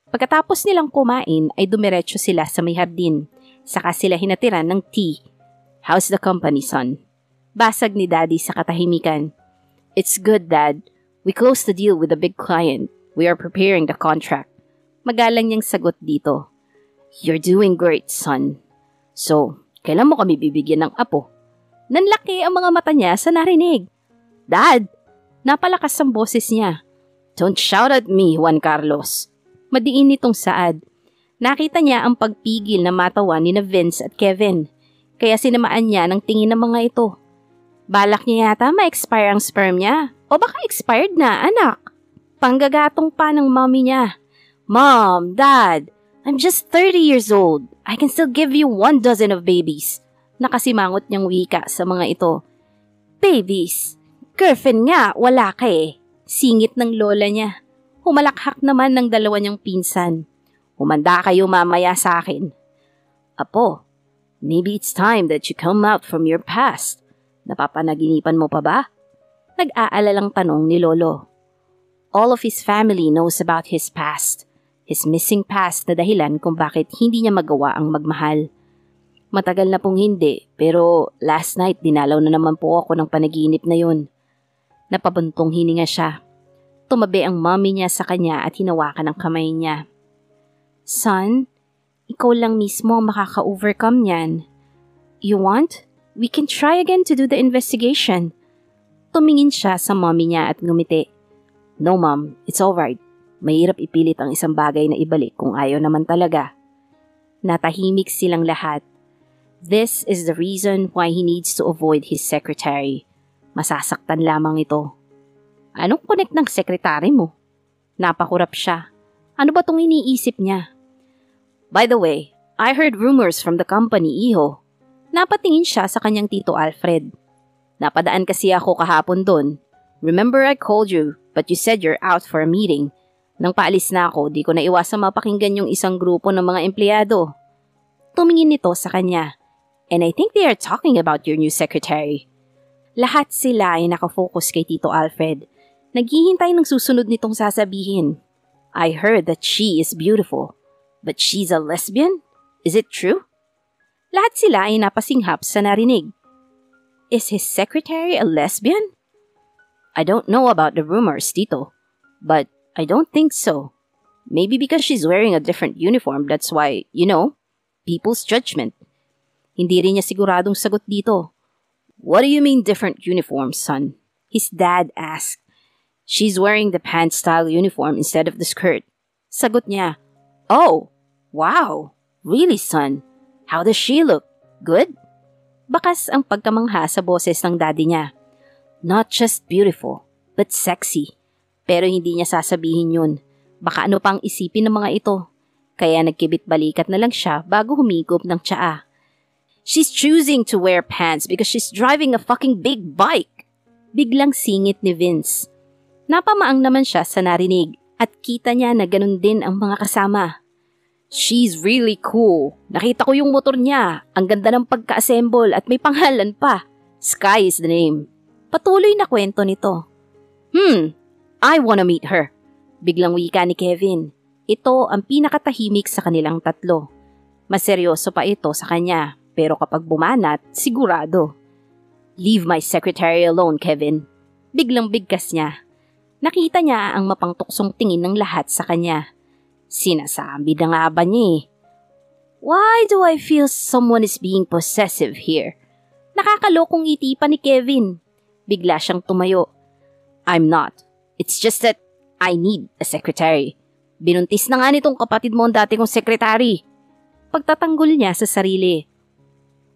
Pagkatapos nilang kumain ay dumiretso sila sa may hardin. Saka sila hinatiran ng tea. How's the company, son? Basag ni Daddy sa katahimikan. It's good, Dad. We closed the deal with a big client. We are preparing the contract. Magalang niyang sagot dito. You're doing great, son. So, kailan mo kami bibigyan ng apo? Nanlaki ang mga mata niya sa narinig. Dad! Napalakas ang boses niya. Don't shout at me, Juan Carlos. Madiin nitong saad. Nakita niya ang pagpigil na matawa ni na Vince at Kevin. Kaya sinamaan niya ng tingin ng mga ito. Balak niya yata ma-expire ang sperm niya. O baka expired na, anak. Panggagatong pa ng mommy niya. Mom, Dad, I'm just 30 years old. I can still give you 1 dozen of babies. Nakasimangot niyang wika sa mga ito. Babies? Girlfriend nga, wala ka eh. Singit ng lola niya. Humalakhak naman ng dalawa niyang pinsan. Humanda kayo mamaya sa akin. Apo, maybe it's time that you come out from your past. Napapanaginipan mo pa ba? Nag-aalalang tanong ni Lolo. All of his family knows about his past. His missing past na dahilan kung bakit hindi niya magawa ang magmahal. Matagal na pong hindi, pero last night dinalaw na naman po ako ng panaginip na yun. Napabuntong hininga siya. Tumabi ang mommy niya sa kanya at hinawakan ang kamay niya. Son, ikaw lang mismo ang makaka-overcome niyan. You want? We can try again to do the investigation. Tumingin siya sa mommy niya at ngumiti. No, Mom. It's alright. Mahirap ipilit ang isang bagay na ibalik kung ayaw naman talaga. Natahimik silang lahat. This is the reason why he needs to avoid his secretary. Masasaktan lamang ito. Anong connect ng sekretary mo? Napakurap siya. Ano ba tong iniisip niya? By the way, I heard rumors from the company, Iho. Napatingin siya sa kanyang tito Alfred. Napadaan kasi ako kahapon doon. Remember I called you, but you said you're out for a meeting. Nang paalis na ako, di ko na iwasang mapakinggan yung isang grupo ng mga empleyado. Tumingin nito sa kanya. And I think they are talking about your new secretary. Lahat sila ay nakafocus kay Tito Alfred. Naghihintay ng susunod nitong sasabihin. I heard that she is beautiful. But she's a lesbian? Is it true? Lahat sila ay napasinghap sa narinig. Is his secretary a lesbian? I don't know about the rumors, Tito. But I don't think so. Maybe because she's wearing a different uniform, that's why, people's judgment. Hindi rin niya siguradong sagot dito. What do you mean different uniforms, son? His dad asked. She's wearing the pants-style uniform instead of the skirt. Sagot niya. Oh, wow. Really, son? How does she look? Good? Bakas ang pagkamangha sa boses ng daddy niya. Not just beautiful, but sexy. Pero hindi niya sasabihin yun. Baka ano pang isipin ng mga ito. Kaya nagkibit-balikat na lang siya bago humigop ng tsaa. She's choosing to wear pants because she's driving a fucking big bike. Biglang singit ni Vince. Napamaang naman siya sa narinig at kita niya na ganun din ang mga kasama. She's really cool. Nakita ko yung motor niya. Ang ganda ng pagka-assemble at may pangalan pa. Sky is the name. Patuloy na kwento nito. I wanna meet her. Biglang wika ni Kevin. Ito ang pinakatahimik sa kanilang tatlo. Mas seryoso pa ito sa kanya, pero kapag bumanat, sigurado. Leave my secretary alone, Kevin. Biglang bigkas niya. Nakita niya ang mapangtuksong tingin ng lahat sa kanya. Sinasabi na nga ba niya eh. Why do I feel someone is being possessive here? Nakakalokong ngiti pa ni Kevin. Bigla siyang tumayo. I'm not. It's just that I need a secretary. Binuntis na nga nitong kapatid mo ang dati kong secretary. Pagtatanggol niya sa sarili.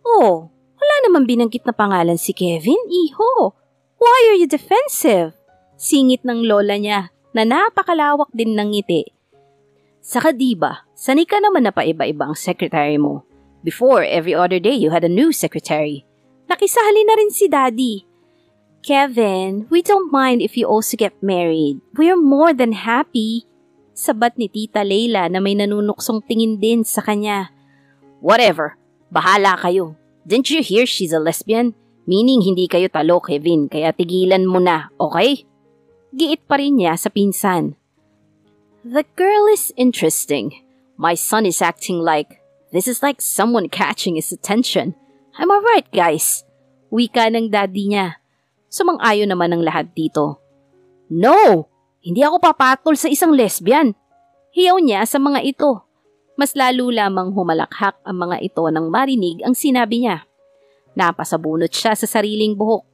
Oh, wala naman binanggit na pangalan si Kevin, iho. Why are you defensive? Singit ng lola niya na napakalawak din ng ngiti. Saka diba, sanay ka naman na paiba-iba ang secretary mo. Before, every other day you had a new secretary. Nakisali na rin si Daddy. Kevin, we don't mind if you also get married. We're more than happy. Sabat ni Tita Leila na may nanunuksong tingin din sa kanya. Whatever, bahala kayo. Didn't you hear she's a lesbian? Meaning hindi kayo talo, Kevin, kaya tigilan mo na, okay? Giit pa rin niya sa pinsan. The girl is interesting. My son is acting like, this is like someone catching his attention. Am I right, guys? Wika ng daddy niya. Sumang-ayon naman ang lahat dito. No! Hindi ako papatol sa isang lesbian. Hiyaw niya sa mga ito. Mas lalo lamang humalakhak ang mga ito nang marinig ang sinabi niya. Napasabunot siya sa sariling buhok.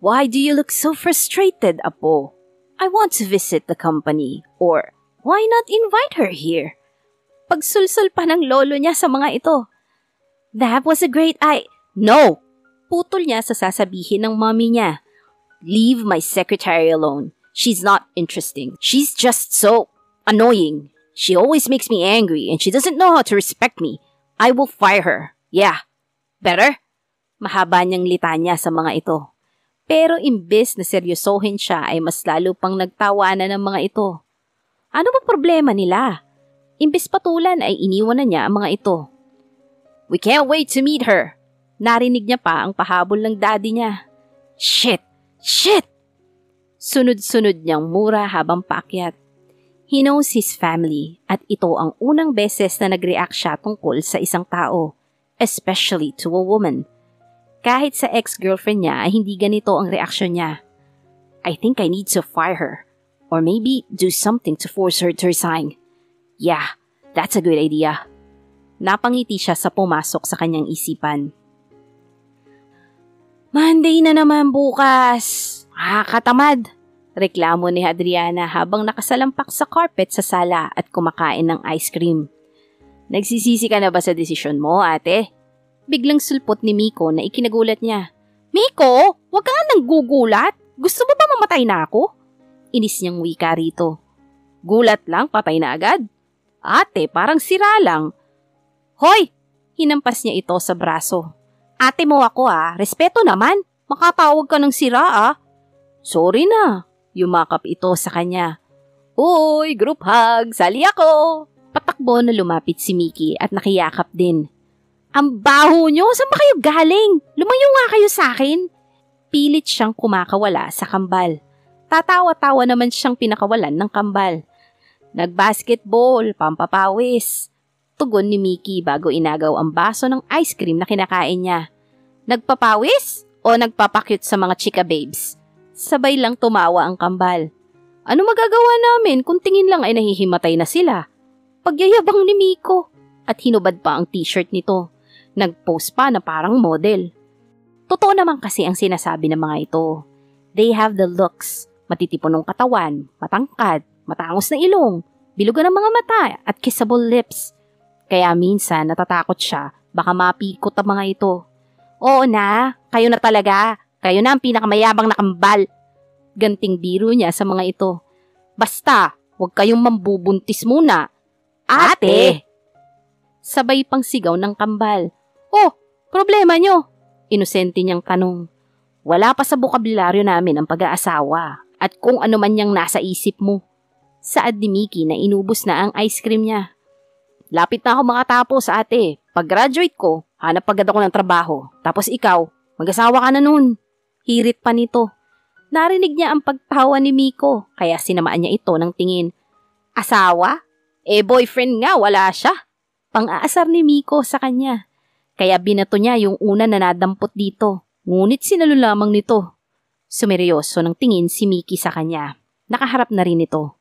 Why do you look so frustrated, Apo? I want to visit the company. Or, why not invite her here? Pagsulsul pa ng lolo niya sa mga ito. That was a great No! Putol niya sa sasabihin ng mommy niya. Leave my secretary alone. She's not interesting. She's just so annoying. She always makes me angry and she doesn't know how to respect me. I will fire her. Yeah. Better? Mahaba niyang litanya sa mga ito. Pero imbes na seryosohin siya ay mas lalo pang nagtawanan ng mga ito. Ano ba problema nila? Imbes patulan ay iniwan na niya ang mga ito. We can't wait to meet her. Narinig niya pa ang pahabol ng daddy niya. Shit! Shit! Sunod-sunod niyang mura habang paakyat. He knows his family at ito ang unang beses na nag-react siya tungkol sa isang tao, especially to a woman. Kahit sa ex-girlfriend niya ay hindi ganito ang reaksyon niya. I think I need to fire her. Or maybe do something to force her to resign. Yeah, that's a good idea. Napangiti siya sa pumasok sa kanyang isipan. Monday na naman bukas. Katamad. Reklamo ni Adriana habang nakasalampak sa carpet sa sala at kumakain ng ice cream. Nagsisisi ka na ba sa desisyon mo, ate? Biglang sulpot ni Miko na ikinagulat niya. Miko, wag ka nga nang gugulat. Gusto mo ba mamatay na ako? Inis niyang wika rito. Gulat lang, patay na agad. Ate, parang sira lang. Hoy! Hinampas niya ito sa braso. Ate mo ako respeto naman. Makatawag ka ng sira Sorry na. Yumakap ito sa kanya. Uy, group hug, sali ako. Patakbo na lumapit si Mickey at nakiyakap din. Ang baho nyo, saan ba kayo galing? Lumayo nga kayo sa akin. Pilit siyang kumakawala sa kambal. Tatawa-tawa naman siyang pinakawalan ng kambal. Nagbasketball, pampapawis. Tugon ni Mickey bago inagaw ang baso ng ice cream na kinakain niya. Nagpapawis o nagpapakyut sa mga chika babes? Sabay lang tumawa ang kambal. Ano magagawa namin kung tingin lang ay nahihimatay na sila? Pagyayabang ni Miko. At hinubad pa ang t-shirt nito. Nag-post pa na parang model. Totoo naman kasi ang sinasabi ng mga ito. They have the looks, matitipon ng katawan, matangkad, matangos na ilong, bilugan ng mga mata at kissable lips. Kaya minsan natatakot siya, baka mapikot ang mga ito. Oo na, kayo na talaga. Kayo na ang pinakamayabang na kambal. Ganting biro niya sa mga ito. Basta, huwag kayong mambubuntis muna. Ate! Sabay pang sigaw ng kambal. Oh, problema nyo? Inosente niyang tanong. Wala pa sa bokabularyo namin ang pag-aasawa at kung ano man niyang nasa isip mo. Saad ni Mickey na inubos na ang ice cream niya. Lapit na ako makatapos, ate. Pag-graduate ko, hanap agad ako ng trabaho. Tapos ikaw, mag-asawa ka na nun. Hirit pa nito. Narinig niya ang pagtawa ni Miko, kaya sinamaan niya ito ng tingin. Asawa? Boyfriend nga, wala siya. Pang-aasar ni Miko sa kanya. Kaya binato niya yung una na nadampot dito. Ngunit sinalo lamang nito. Sumeryoso ng tingin si Mickey sa kanya. Nakaharap na rin ito.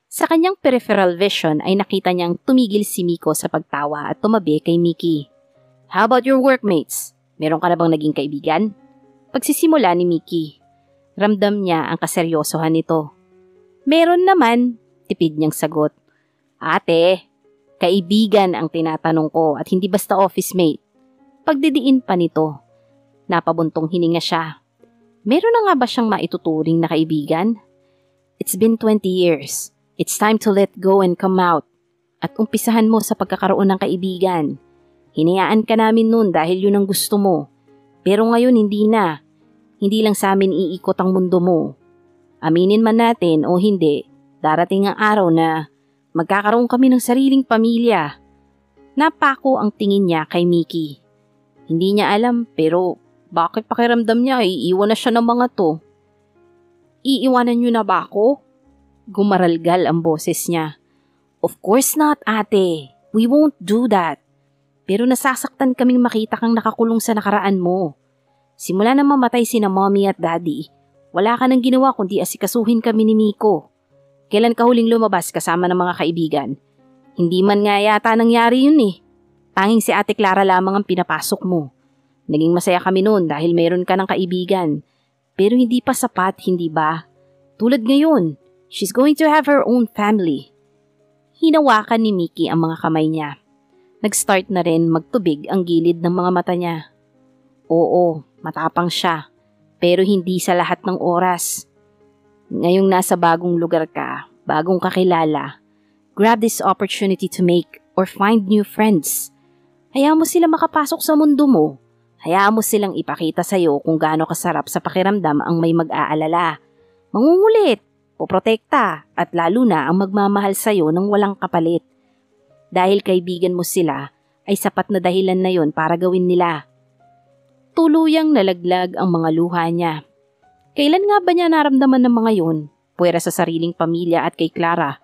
Sa kanyang peripheral vision ay nakita niyang tumigil si Miko sa pagtawa at tumabi kay Mickey. How about your workmates? Meron ka na bang naging kaibigan? Pagsisimula ni Mickey. Ramdam niya ang kaseryosohan nito. Meron naman, tipid niyang sagot. Ate, kaibigan ang tinatanong ko at hindi basta office mate. Pagdidiin pa nito. Napabuntong hininga siya. Meron na nga ba siyang maituturing na kaibigan? It's been 20 years. It's time to let go and come out. At umpisahan mo sa pagkakaroon ng kaibigan. Hinayaan ka namin nun dahil yun ang gusto mo. Pero ngayon hindi na. Hindi lang sa amin iikot ang mundo mo. Aminin man natin o hindi, darating ang araw na magkakaroon kami ng sariling pamilya. Napako ang tingin niya kay Mickey. Hindi niya alam pero bakit pakiramdam niya iiwan na siya ng mga to? Iiwanan niyo na ba ako? Gumaralgal ang boses niya. Of course not, ate. We won't do that. Pero nasasaktan kaming makita kang nakakulong sa nakaraan mo. Simula na mamatay sina mommy at daddy, wala ka nang ginawa kundi asikasuhin kami ni Miko. Kailan ka huling lumabas kasama ng mga kaibigan? Hindi man nga yata nangyari yun eh. Tanging si Ate Clara lamang ang pinapasok mo. Naging masaya kami noon dahil mayroon ka ng kaibigan. Pero hindi pa sapat, hindi ba? Tulad ngayon, she's going to have her own family. Hinawakan ni Mickey ang mga kamay niya. Nag-start na rin magtubig ang gilid ng mga mata niya. Oo, matapang siya. Pero hindi sa lahat ng oras. Ngayong nasa bagong lugar ka, bagong kakilala, grab this opportunity to make or find new friends. Hayaan mo sila makapasok sa mundo mo. Hayaan mo silang ipakita sa'yo kung gaano kasarap sa pakiramdam ang may mag-aalala. Mangungulit, poprotekta, at lalo na ang magmamahal sa'yo ng walang kapalit. Dahil kaibigan mo sila, ay sapat na dahilan na yon para gawin nila. Tuluyang nalaglag ang mga luha niya. Kailan nga ba niya naramdaman ng mga yon? Puwera sa sariling pamilya at kay Clara.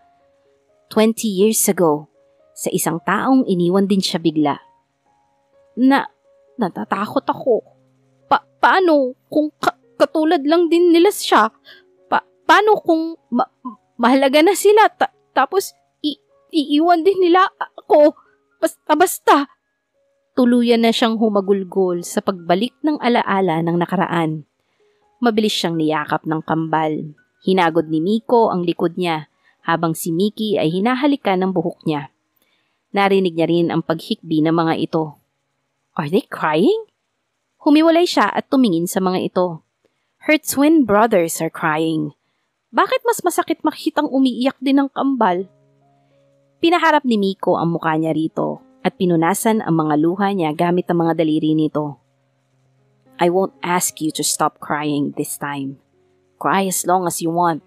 20 years ago, sa isang taong iniwan din siya bigla. Natatakot ako. Paano kung katulad lang din nila siya? Paano kung mahalaga na sila tapos iiwan din nila ako? Basta. Tuluyan na siyang humagulgol sa pagbalik ng alaala ng nakaraan. Mabilis siyang niyakap ng kambal. Hinagod ni Miko ang likod niya habang si Mickey ay hinahalikan ng buhok niya. Narinig niya rin ang paghikbi ng mga ito. Are they crying? Humiwalay siya at tumingin sa mga ito. Her twin brothers are crying. Bakit mas masakit makitang umiiyak din ng kambal? Pinaharap ni Miko ang mukha niya rito at pinunasan ang mga luha niya gamit ang mga daliri nito. I won't ask you to stop crying this time. Cry as long as you want.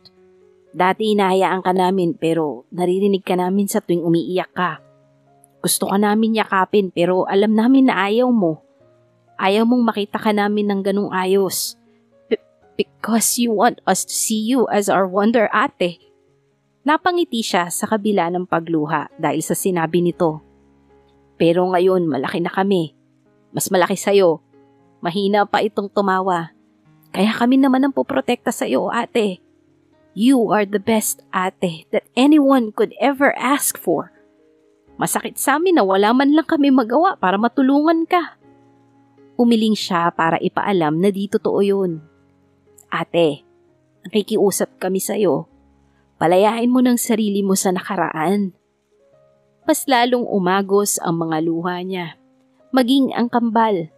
Dati inahayaan ka namin pero naririnig ka namin sa tuwing umiiyak ka. Gusto ka namin yakapin pero alam namin na ayaw mo. Ayaw mong makita ka namin ng ganung ayos. Because you want us to see you as our wonder, ate. Napangiti siya sa kabila ng pagluha dahil sa sinabi nito. Pero ngayon malaki na kami. Mas malaki sa'yo. Mahina pa itong tumawa. Kaya kami naman ang poprotekta sa'yo, ate. You are the best ate that anyone could ever ask for. Masakit sa amin na wala man lang kami magawa para matulungan ka. Umiling siya para ipaalam na di totoo yun. Ate, nakikiusap kami sa'yo. Palayain mo ng sarili mo sa nakaraan. Mas lalong umagos ang mga luha niya. Maging ang kambal.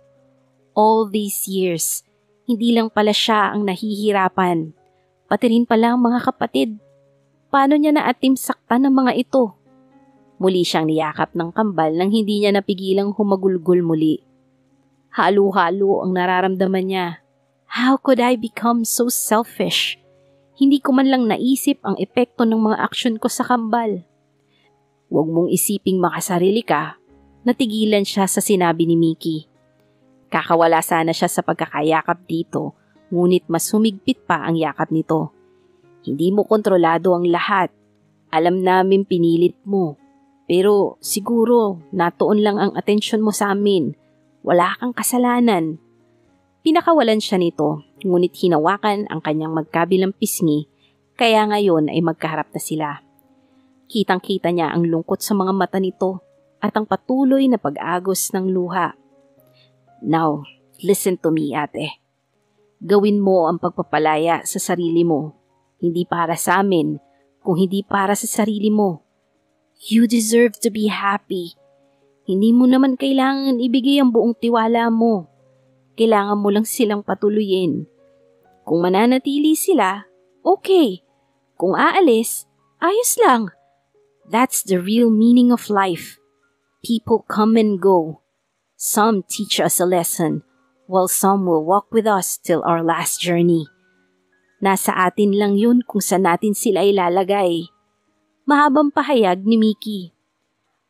All these years, hindi lang pala siya ang nahihirapan. Pati rin pala ang mga kapatid. Paano niya naatim saktan ng mga ito? Muli siyang niyakap ng kambal nang hindi niya napigilang humagulgol muli. Halo-halo ang nararamdaman niya. How could I become so selfish? Hindi ko man lang naisip ang epekto ng mga aksyon ko sa kambal. Huwag mong isiping makasarili ka. Natigilan siya sa sinabi ni Mickey. Kakawala sana siya sa pagkakayakap dito, ngunit mas humigpit pa ang yakap nito. Hindi mo kontrolado ang lahat. Alam namin pinilit mo. Pero siguro natuon lang ang atensyon mo sa amin. Wala kang kasalanan. Pinakawalan siya nito, ngunit hinawakan ang kanyang magkabilang pisngi, kaya ngayon ay magkaharap na sila. Kitang-kita niya ang lungkot sa mga mata nito at ang patuloy na pag-agos ng luha. Now, listen to me, ate. Gawin mo ang pagpapalaya sa sarili mo. Hindi para sa amin, kung hindi para sa sarili mo. You deserve to be happy. Hindi mo naman kailangan ibigay ang buong tiwala mo. Kailangan mo lang silang patuloyin. Kung mananatili sila, okay. Kung aalis, ayos lang. That's the real meaning of life. People come and go. Some teach us a lesson, while some will walk with us till our last journey. Nasa atin lang yun kung saan natin sila ilalagay. Mahabang pahayag ni Mickey.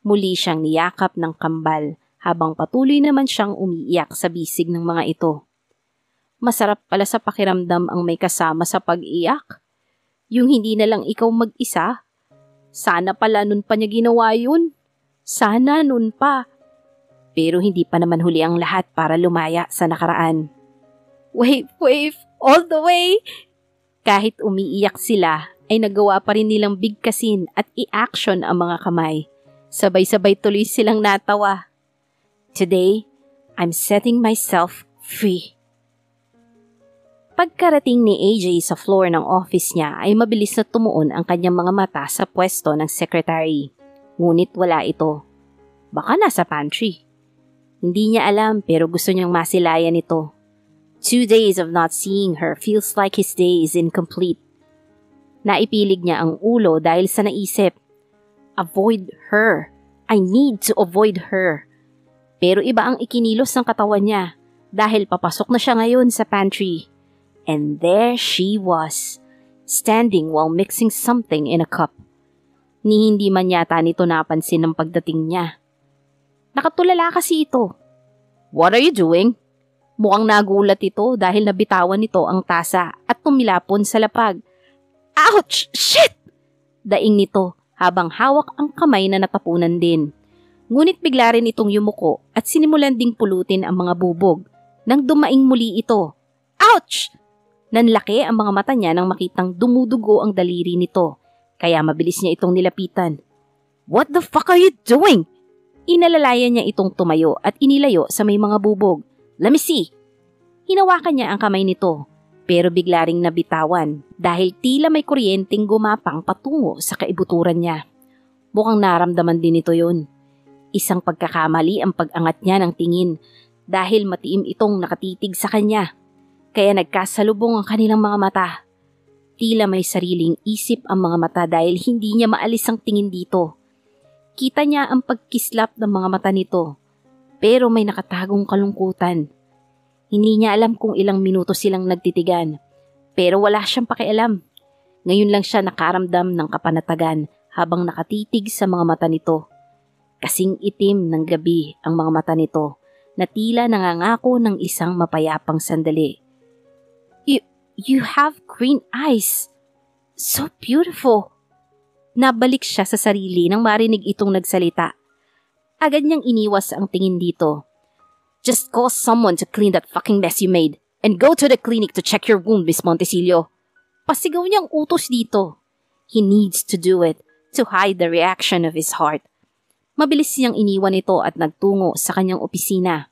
Muli siyang niyakap ng kambal habang patuloy naman siyang umiiyak sa bisig ng mga ito. Masarap pala sa pakiramdam ang may kasama sa pag-iyak. Yung hindi na lang ikaw mag-isa. Sana pala nun pa niya ginawa yun. Sana nun pa. Pero hindi pa naman huli ang lahat para lumaya sa nakaraan. Wave, all the way! Kahit umiiyak sila, ay nagawa pa rin nilang bigkasin at i-action ang mga kamay. Sabay-sabay tuloy silang natawa. Today, I'm setting myself free. Pagkarating ni AJ sa floor ng office niya ay mabilis na tumuon ang kanyang mga mata sa pwesto ng secretary. Ngunit wala ito. Baka nasa pantry. Hindi niya alam pero gusto niyang masilayan ito. 2 days of not seeing her feels like his day is incomplete. Naipilig niya ang ulo dahil sa naisip. Avoid her. I need to avoid her. Pero iba ang ikinilos ng katawan niya dahil papasok na siya ngayon sa pantry. And there she was, standing while mixing something in a cup. Ni hindi man yata nito napansin ang pagdating niya. Nakatulala kasi ito. What are you doing? Mukhang nagulat ito dahil nabitawan nito ang tasa at tumilapon sa lapag. Ouch! Shit! Daing nito habang hawak ang kamay na natapunan din. Ngunit bigla rin itong yumuko at sinimulan ding pulutin ang mga bubog nang dumaing muli ito. Ouch! Nanlaki ang mga mata niya nang makitang dumudugo ang daliri nito kaya mabilis niya itong nilapitan. What the fuck are you doing? Inalalayan niya itong tumayo at inilayo sa may mga bubog. Let me see. Hinawakan niya ang kamay nito pero bigla ring nabitawan dahil tila may kuryenteng gumapang patungo sa kaibuturan niya. Mukhang naramdaman din ito yun. Isang pagkakamali ang pag-angat niya ng tingin dahil matiim itong nakatitig sa kanya. Kaya nagkasalubong ang kanilang mga mata. Tila may sariling isip ang mga mata dahil hindi niya maalis ang tingin dito. Kita niya ang pagkislap ng mga mata nito. Pero may nakatagong kalungkutan. Hindi niya alam kung ilang minuto silang nagtitigan. Pero wala siyang pakialam. Ngayon lang siya nakaramdam ng kapanatagan habang nakatitig sa mga mata nito. Kasing itim ng gabi ang mga mata nito na tila nangangako ng isang mapayapang sandali. You have green eyes. So beautiful. Nabalik siya sa sarili nang marinig itong nagsalita. Agad niyang iniwas ang tingin dito. Just call someone to clean that fucking mess you made and go to the clinic to check your wound, Miss Montecillo. Pasigaw niyang utos dito. He needs to do it to hide the reaction of his heart. Mabilis niyang iniwan ito at nagtungo sa kanyang opisina.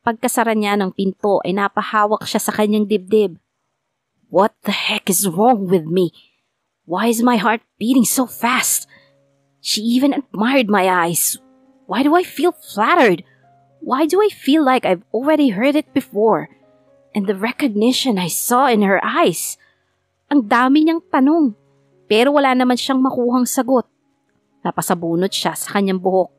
Pagkasara niya ng pinto ay napahawak siya sa kanyang dibdib. What the heck is wrong with me? Why is my heart beating so fast? She even admired my eyes. Why do I feel flattered? Why do I feel like I've already heard it before? And the recognition I saw in her eyes. Ang dami niyang tanong, pero wala naman siyang makuhang sagot. Napasabunot siya sa kanyang buhok.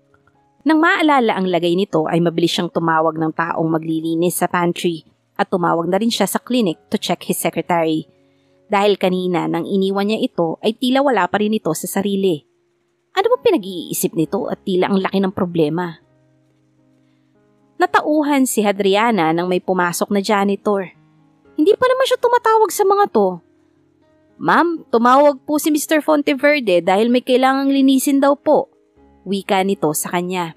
Nang maalala ang lagay nito ay mabilis siyang tumawag ng taong maglilinis sa pantry at tumawag na rin siya sa clinic to check his secretary. Dahil kanina nang iniwan niya ito ay tila wala pa rin ito sa sarili. Ano bang pinag-iisip nito at tila ang laki ng problema? Natauhan si Hadriana nang may pumasok na janitor. Hindi pa naman siya tumatawag sa mga to. Ma'am, tumawag po si Mr. Fonteverde dahil may kailangang linisin daw po. Wika nito sa kanya.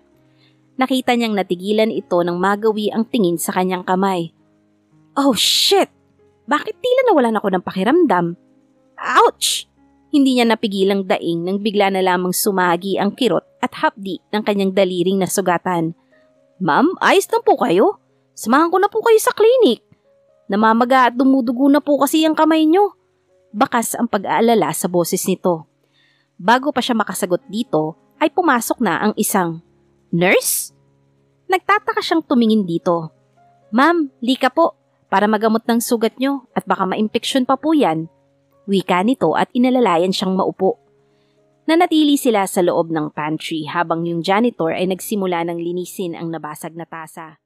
Nakita niyang natigilan ito nang magawi ang tingin sa kanyang kamay. Oh shit! Bakit tila nawalan ako ng pakiramdam? Ouch! Hindi niya napigilang daing nang bigla na lamang sumagi ang kirot at hapdi ng kanyang daliring na sugatan. Ma'am, ayos lang po kayo? Samahan ko na po kayo sa klinik. Namamaga at dumudugo na po kasi ang kamay niyo. Bakas ang pag-aalala sa boses nito. Bago pa siya makasagot dito, ay pumasok na ang isang nurse? Nagtataka siyang tumingin dito. Ma'am, lika po para magamot ng sugat niyo at baka ma-impeksyon pa po yan. Wika nito at inalalayan siyang maupo. Nanatili sila sa loob ng pantry habang yung janitor ay nagsimula ng linisin ang nabasag na tasa.